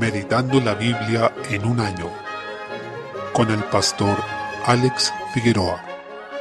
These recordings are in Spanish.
Meditando la Biblia en un año, con el pastor Alex Figueroa.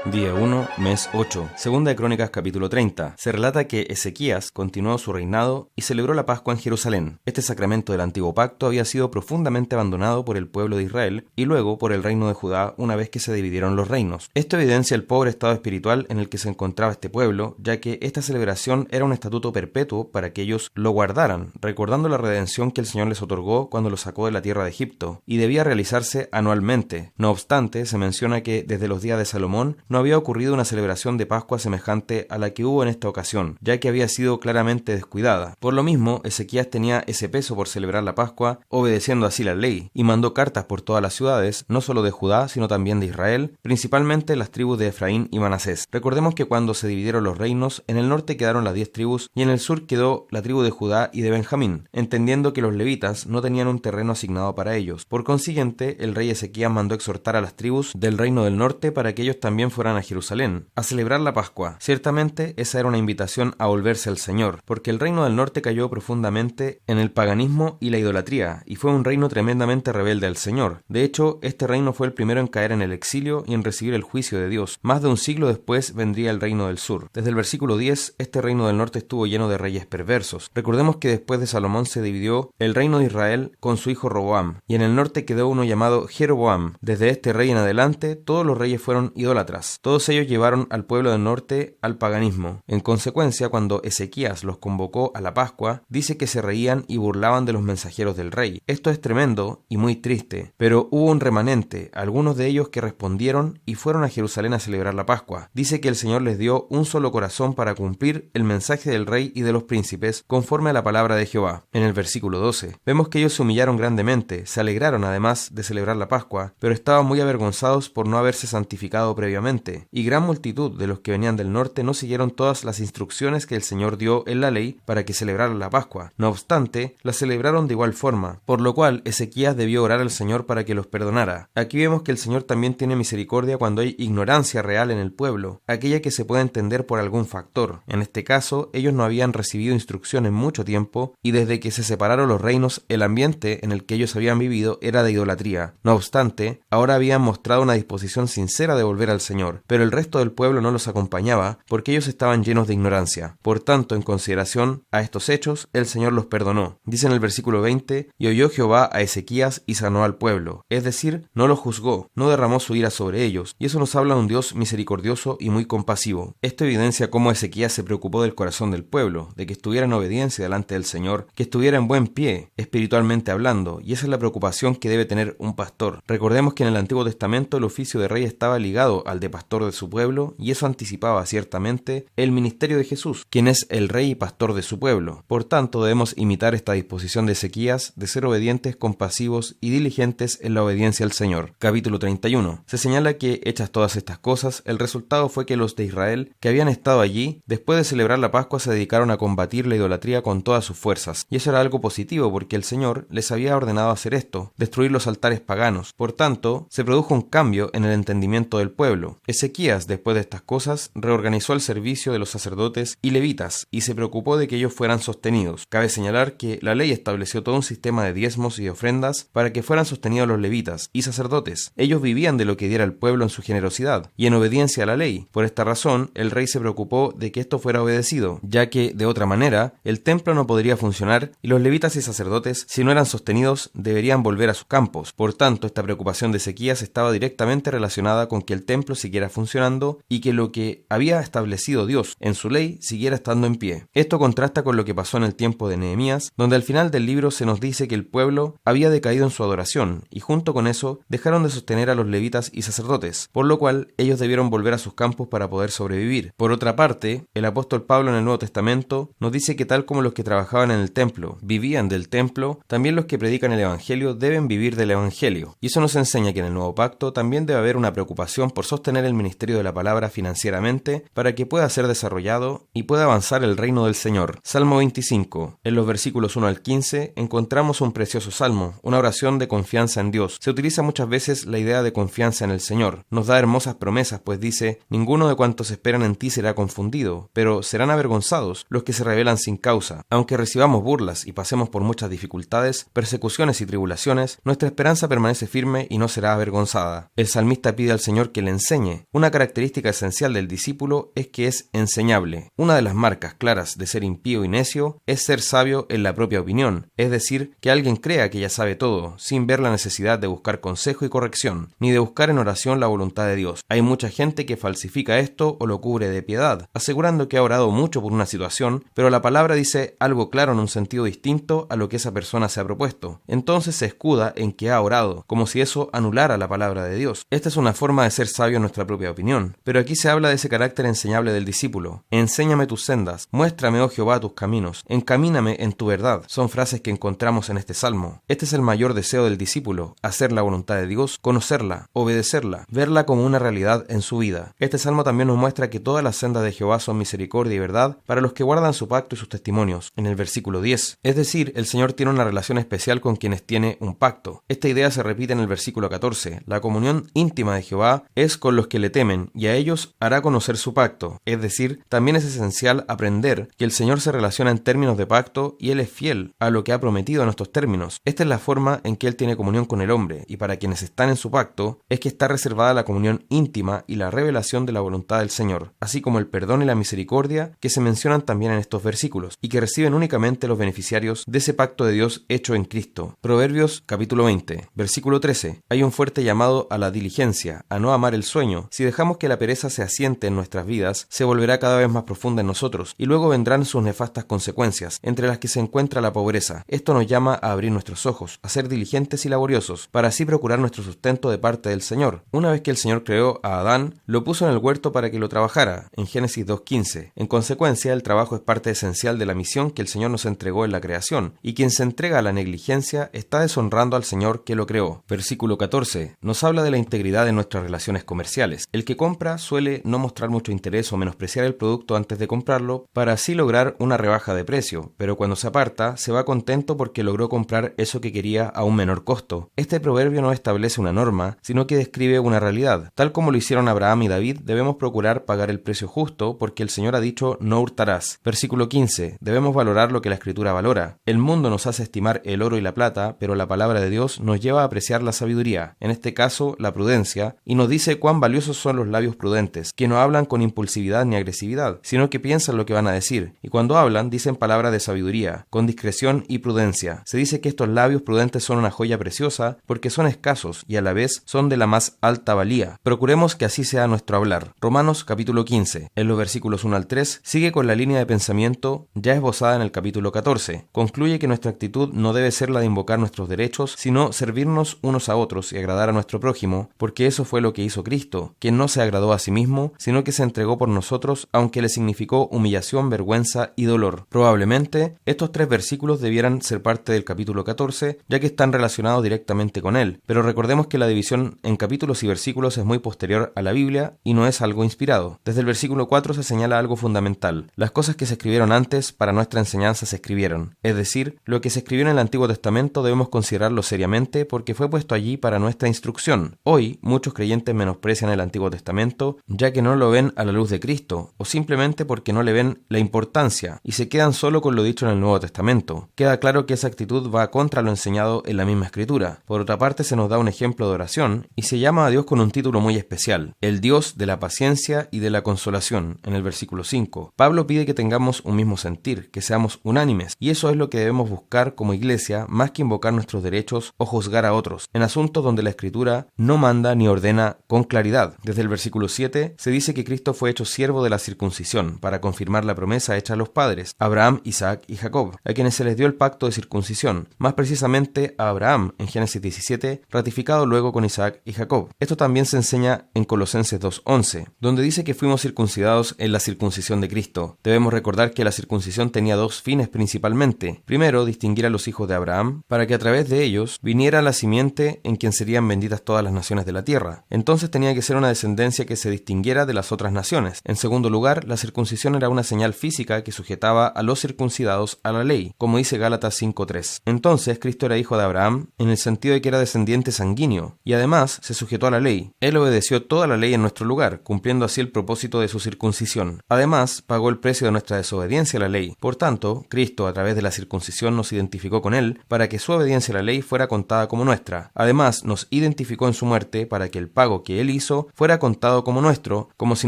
Día 1, mes 8. Segunda de Crónicas, capítulo 30. Se relata que Ezequías continuó su reinado y celebró la Pascua en Jerusalén. Este sacramento del antiguo pacto había sido profundamente abandonado por el pueblo de Israel y luego por el reino de Judá una vez que se dividieron los reinos. Esto evidencia el pobre estado espiritual en el que se encontraba este pueblo, ya que esta celebración era un estatuto perpetuo para que ellos lo guardaran, recordando la redención que el Señor les otorgó cuando los sacó de la tierra de Egipto, y debía realizarse anualmente. No obstante, se menciona que desde los días de Salomón no había ocurrido una celebración de Pascua semejante a la que hubo en esta ocasión, ya que había sido claramente descuidada. Por lo mismo, Ezequías tenía ese peso por celebrar la Pascua, obedeciendo así la ley, y mandó cartas por todas las ciudades, no solo de Judá, sino también de Israel, principalmente las tribus de Efraín y Manasés. Recordemos que cuando se dividieron los reinos, en el norte quedaron las 10 tribus y en el sur quedó la tribu de Judá y de Benjamín, entendiendo que los levitas no tenían un terreno asignado para ellos. Por consiguiente, el rey Ezequías mandó exhortar a las tribus del reino del norte para que ellos también fueran a Jerusalén, a celebrar la Pascua. Ciertamente, esa era una invitación a volverse al Señor, porque el reino del norte cayó profundamente en el paganismo y la idolatría, y fue un reino tremendamente rebelde al Señor. De hecho, este reino fue el primero en caer en el exilio y en recibir el juicio de Dios. Más de un siglo después vendría el reino del sur. Desde el versículo 10, este reino del norte estuvo lleno de reyes perversos. Recordemos que después de Salomón se dividió el reino de Israel con su hijo Roboam, y en el norte quedó uno llamado Jeroboam. Desde este rey en adelante, todos los reyes fueron idólatras. Todos ellos llevaron al pueblo del norte al paganismo. En consecuencia, cuando Ezequías los convocó a la Pascua, dice que se reían y burlaban de los mensajeros del rey. Esto es tremendo y muy triste, pero hubo un remanente, algunos de ellos que respondieron y fueron a Jerusalén a celebrar la Pascua. Dice que el Señor les dio un solo corazón para cumplir el mensaje del rey y de los príncipes, conforme a la palabra de Jehová. En el versículo 12, vemos que ellos se humillaron grandemente, se alegraron además de celebrar la Pascua, pero estaban muy avergonzados por no haberse santificado previamente, y gran multitud de los que venían del norte no siguieron todas las instrucciones que el Señor dio en la ley para que celebraran la Pascua. No obstante, la celebraron de igual forma, por lo cual Ezequías debió orar al Señor para que los perdonara. Aquí vemos que el Señor también tiene misericordia cuando hay ignorancia real en el pueblo, aquella que se puede entender por algún factor. En este caso, ellos no habían recibido instrucción en mucho tiempo, y desde que se separaron los reinos, el ambiente en el que ellos habían vivido era de idolatría. No obstante, ahora habían mostrado una disposición sincera de volver al Señor, pero el resto del pueblo no los acompañaba porque ellos estaban llenos de ignorancia. Por tanto, en consideración a estos hechos, el Señor los perdonó. Dice en el versículo 20, y oyó Jehová a Ezequías y sanó al pueblo. Es decir, no los juzgó, no derramó su ira sobre ellos, y eso nos habla de un Dios misericordioso y muy compasivo. Esto evidencia cómo Ezequías se preocupó del corazón del pueblo, de que estuviera en obediencia delante del Señor, que estuviera en buen pie, espiritualmente hablando, y esa es la preocupación que debe tener un pastor. Recordemos que en el Antiguo Testamento el oficio de rey estaba ligado al de pastor de su pueblo, y eso anticipaba ciertamente el ministerio de Jesús, quien es el rey y pastor de su pueblo. Por tanto, debemos imitar esta disposición de Ezequías de ser obedientes, compasivos y diligentes en la obediencia al Señor. Capítulo 31. Se señala que, hechas todas estas cosas, el resultado fue que los de Israel, que habían estado allí, después de celebrar la Pascua, se dedicaron a combatir la idolatría con todas sus fuerzas. Y eso era algo positivo, porque el Señor les había ordenado hacer esto, destruir los altares paganos. Por tanto, se produjo un cambio en el entendimiento del pueblo. Ezequías, después de estas cosas, reorganizó el servicio de los sacerdotes y levitas, y se preocupó de que ellos fueran sostenidos. Cabe señalar que la ley estableció todo un sistema de diezmos y de ofrendas para que fueran sostenidos los levitas y sacerdotes. Ellos vivían de lo que diera el pueblo en su generosidad y en obediencia a la ley. Por esta razón, el rey se preocupó de que esto fuera obedecido, ya que, de otra manera, el templo no podría funcionar y los levitas y sacerdotes, si no eran sostenidos, deberían volver a sus campos. Por tanto, esta preocupación de Ezequías estaba directamente relacionada con que el templo siguiera funcionando y que lo que había establecido Dios en su ley siguiera estando en pie. Esto contrasta con lo que pasó en el tiempo de Nehemías, donde al final del libro se nos dice que el pueblo había decaído en su adoración, y junto con eso dejaron de sostener a los levitas y sacerdotes, por lo cual ellos debieron volver a sus campos para poder sobrevivir. Por otra parte, el apóstol Pablo en el Nuevo Testamento nos dice que tal como los que trabajaban en el templo vivían del templo, también los que predican el evangelio deben vivir del evangelio. Y eso nos enseña que en el Nuevo Pacto también debe haber una preocupación por sostener sostener el ministerio de la palabra financieramente para que pueda ser desarrollado y pueda avanzar el reino del Señor. Salmo 25. En los versículos 1 al 15 encontramos un precioso salmo, una oración de confianza en Dios. Se utiliza muchas veces la idea de confianza en el Señor. Nos da hermosas promesas, pues dice: ninguno de cuantos esperan en ti será confundido, pero serán avergonzados los que se rebelan sin causa. Aunque recibamos burlas y pasemos por muchas dificultades, persecuciones y tribulaciones, nuestra esperanza permanece firme y no será avergonzada. El salmista pide al Señor que le enseñe. Una característica esencial del discípulo es que es enseñable. Una de las marcas claras de ser impío y necio es ser sabio en la propia opinión, es decir, que alguien crea que ya sabe todo, sin ver la necesidad de buscar consejo y corrección, ni de buscar en oración la voluntad de Dios. Hay mucha gente que falsifica esto o lo cubre de piedad, asegurando que ha orado mucho por una situación, pero la palabra dice algo claro en un sentido distinto a lo que esa persona se ha propuesto. Entonces se escuda en que ha orado, como si eso anulara la palabra de Dios. Esta es una forma de ser sabio en nuestra propia opinión, pero aquí se habla de ese carácter enseñable del discípulo. Enséñame tus sendas, muéstrame, oh Jehová, tus caminos, encamíname en tu verdad. Son frases que encontramos en este salmo. Este es el mayor deseo del discípulo: hacer la voluntad de Dios, conocerla, obedecerla, verla como una realidad en su vida. Este salmo también nos muestra que todas las sendas de Jehová son misericordia y verdad para los que guardan su pacto y sus testimonios, en el versículo 10. Es decir, el Señor tiene una relación especial con quienes tiene un pacto. Esta idea se repite en el versículo 14. La comunión íntima de Jehová es con los que le temen, y a ellos hará conocer su pacto. Es decir, también es esencial aprender que el Señor se relaciona en términos de pacto y Él es fiel a lo que ha prometido en estos términos. Esta es la forma en que Él tiene comunión con el hombre, y para quienes están en su pacto es que está reservada la comunión íntima y la revelación de la voluntad del Señor, así como el perdón y la misericordia que se mencionan también en estos versículos, y que reciben únicamente los beneficiarios de ese pacto de Dios hecho en Cristo. Proverbios capítulo 20, versículo 13. Hay un fuerte llamado a la diligencia, a no amar el sueño. Si dejamos que la pereza se asiente en nuestras vidas, se volverá cada vez más profunda en nosotros, y luego vendrán sus nefastas consecuencias, entre las que se encuentra la pobreza. Esto nos llama a abrir nuestros ojos, a ser diligentes y laboriosos, para así procurar nuestro sustento de parte del Señor. Una vez que el Señor creó a Adán, lo puso en el huerto para que lo trabajara, en Génesis 2:15. En consecuencia, el trabajo es parte esencial de la misión que el Señor nos entregó en la creación, y quien se entrega a la negligencia está deshonrando al Señor que lo creó. Versículo 14. Nos habla de la integridad de nuestras relaciones comerciales. El que compra suele no mostrar mucho interés o menospreciar el producto antes de comprarlo para así lograr una rebaja de precio, pero cuando se aparta, se va contento porque logró comprar eso que quería a un menor costo. Este proverbio no establece una norma, sino que describe una realidad. Tal como lo hicieron Abraham y David, debemos procurar pagar el precio justo porque el Señor ha dicho: no hurtarás. Versículo 15. Debemos valorar lo que la Escritura valora. El mundo nos hace estimar el oro y la plata, pero la palabra de Dios nos lleva a apreciar la sabiduría, en este caso la prudencia, y nos dice cuán valiosos son los labios prudentes, que no hablan con impulsividad ni agresividad, sino que piensan lo que van a decir, y cuando hablan dicen palabras de sabiduría, con discreción y prudencia. Se dice que estos labios prudentes son una joya preciosa porque son escasos y a la vez son de la más alta valía. Procuremos que así sea nuestro hablar. Romanos capítulo 15, en los versículos 1 al 3, sigue con la línea de pensamiento ya esbozada en el capítulo 14. Concluye que nuestra actitud no debe ser la de invocar nuestros derechos, sino servirnos unos a otros y agradar a nuestro prójimo, porque eso fue lo que hizo Cristo, quien no se agradó a sí mismo, sino que se entregó por nosotros, aunque le significó humillación, vergüenza y dolor. Probablemente, estos 3 versículos debieran ser parte del capítulo 14, ya que están relacionados directamente con él, pero recordemos que la división en capítulos y versículos es muy posterior a la Biblia y no es algo inspirado. Desde el versículo 4 se señala algo fundamental: las cosas que se escribieron antes para nuestra enseñanza se escribieron, es decir, lo que se escribió en el Antiguo Testamento debemos considerarlo seriamente porque fue puesto allí para nuestra instrucción. Hoy, muchos creyentes menosprecian el Antiguo Testamento ya que no lo ven a la luz de Cristo, o simplemente porque no le ven la importancia y se quedan solo con lo dicho en el Nuevo Testamento. Queda claro que esa actitud va contra lo enseñado en la misma Escritura. Por otra parte, se nos da un ejemplo de oración y se llama a Dios con un título muy especial: el Dios de la paciencia y de la consolación, en el versículo 5. Pablo pide que tengamos un mismo sentir, que seamos unánimes, y eso es lo que debemos buscar como iglesia, más que invocar nuestros derechos o juzgar a otros, en asuntos donde la Escritura no manda ni ordena con claridad. Desde el versículo 7 se dice que Cristo fue hecho siervo de la circuncisión para confirmar la promesa hecha a los padres, Abraham, Isaac y Jacob, a quienes se les dio el pacto de circuncisión, más precisamente a Abraham en Génesis 17, ratificado luego con Isaac y Jacob. Esto también se enseña en Colosenses 2:11, donde dice que fuimos circuncidados en la circuncisión de Cristo. Debemos recordar que la circuncisión tenía 2 fines principalmente. Primero, distinguir a los hijos de Abraham, para que a través de ellos viniera la simiente en quien serían benditas todas las naciones de la tierra. Entonces tenía que ser ser una descendencia que se distinguiera de las otras naciones. En segundo lugar, la circuncisión era una señal física que sujetaba a los circuncidados a la ley, como dice Gálatas 5:3. Entonces, Cristo era hijo de Abraham en el sentido de que era descendiente sanguíneo, y además se sujetó a la ley. Él obedeció toda la ley en nuestro lugar, cumpliendo así el propósito de su circuncisión. Además, pagó el precio de nuestra desobediencia a la ley. Por tanto, Cristo, a través de la circuncisión, nos identificó con Él para que su obediencia a la ley fuera contada como nuestra. Además, nos identificó en su muerte para que el pago que Él hizo fuera contado como nuestro, como si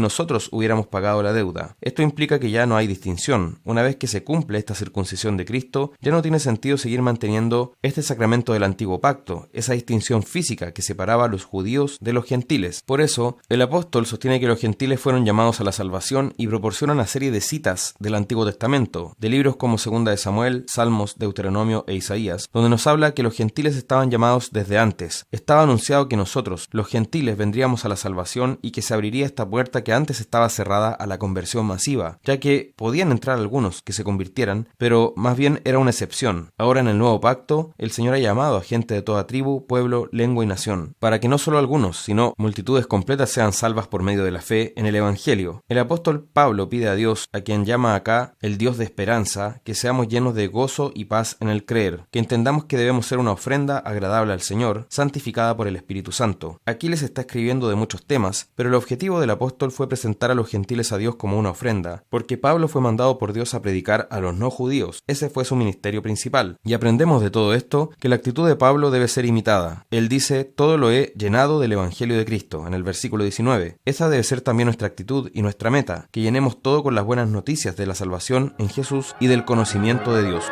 nosotros hubiéramos pagado la deuda. Esto implica que ya no hay distinción. Una vez que se cumple esta circuncisión de Cristo, ya no tiene sentido seguir manteniendo este sacramento del antiguo pacto, esa distinción física que separaba a los judíos de los gentiles. Por eso, el apóstol sostiene que los gentiles fueron llamados a la salvación y proporciona una serie de citas del Antiguo Testamento, de libros como Segunda de Samuel, Salmos, Deuteronomio e Isaías, donde nos habla que los gentiles estaban llamados desde antes. Estaba anunciado que nosotros, los gentiles, vendríamos a la salvación y que se abriría esta puerta que antes estaba cerrada a la conversión masiva, ya que podían entrar algunos que se convirtieran, pero más bien era una excepción. Ahora en el nuevo pacto, el Señor ha llamado a gente de toda tribu, pueblo, lengua y nación, para que no solo algunos, sino multitudes completas sean salvas por medio de la fe en el Evangelio. El apóstol Pablo pide a Dios, a quien llama acá el Dios de esperanza, que seamos llenos de gozo y paz en el creer, que entendamos que debemos ser una ofrenda agradable al Señor, santificada por el Espíritu Santo. Aquí les está escribiendo de muchos temas, pero el objetivo del apóstol fue presentar a los gentiles a Dios como una ofrenda, porque Pablo fue mandado por Dios a predicar a los no judíos. Ese fue su ministerio principal. Y aprendemos de todo esto que la actitud de Pablo debe ser imitada. Él dice, todo lo he llenado del Evangelio de Cristo, en el versículo 19. Esa debe ser también nuestra actitud y nuestra meta, que llenemos todo con las buenas noticias de la salvación en Jesús y del conocimiento de Dios.